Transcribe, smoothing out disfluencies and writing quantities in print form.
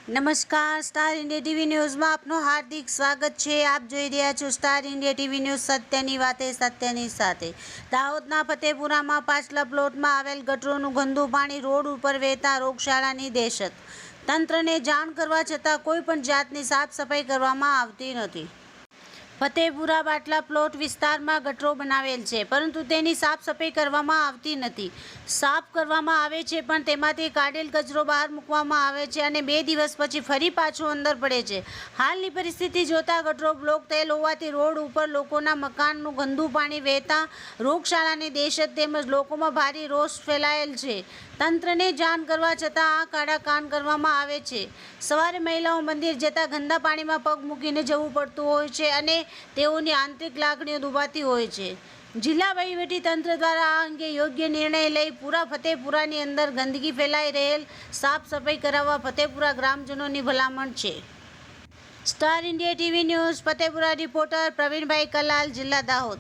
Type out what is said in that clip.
નમસ્કાર, star India TV ન્યૂઝમાં આપનું હાર્દિક સ્વાગત છે। આપ જોઈ રહ્યા છો સ્ટાર ઇન્ડિયા ટીવી ન્યૂઝ, સત્યની વાતે સત્યની સાથે। દાહોદના ફતેપુરામાં પાછલા પ્લોટમાં આવેલ ગટરોનું ગંદુ પાણી રોડ ઉપર વહેતા રોગચાળાની દહેશત। તંત્રને જાણ કરવા છતાં કોઈ પણ જાતની સાફ સફાઈ કરવામાં આવતી નથી। ફતેપુરા બાટલા પ્લોટ વિસ્તારમાં ગટરો બનાવેલ છે, પરંતુ તેની સાફ સફાઈ કરવામાં આવતી નથી। સાફ કરવામાં આવે છે પણ તેમાંથી કાઢેલ કચરો બહાર મૂકવામાં આવે છે અને 2 દિવસ પછી ફરી પાછો અંદર પડે છે। હાલની પરિસ્થિતિ જોતા ગટરો બ્લોક થયેલ હોવાથી રોડ ઉપર લોકોના મકાનનું ગંદુ પાણી વહેતા રોગચાળાની દહેશત તેમજ લોકોમાં ભારે રોષ ફેલાયેલ છે। તંત્રને જાણ કરવા છતાં આ કાળા કાન કરવામાં આવે છે। સવારે મહિલાઓ મંદિર જતાં ગંદા પાણીમાં પગ મૂકીને જવું પડતું હોય છે અને તેઓની આંતરિક લાગણીઓ દુભાતી હોય છે। જિલ્લા વહીવટી તંત્ર દ્વારા આ અંગે યોગ્ય નિર્ણય લઈ પૂરા ફતેપુરાની અંદર ગંદકી ફેલાઈ રહેલ સાફ સફાઈ કરાવવા ફતેપુરા ગ્રામજનોની ભલામણ છે। Star India TV news Fatepura reporter Pravinbhai Kalal, જિલ્લા દાહોદ।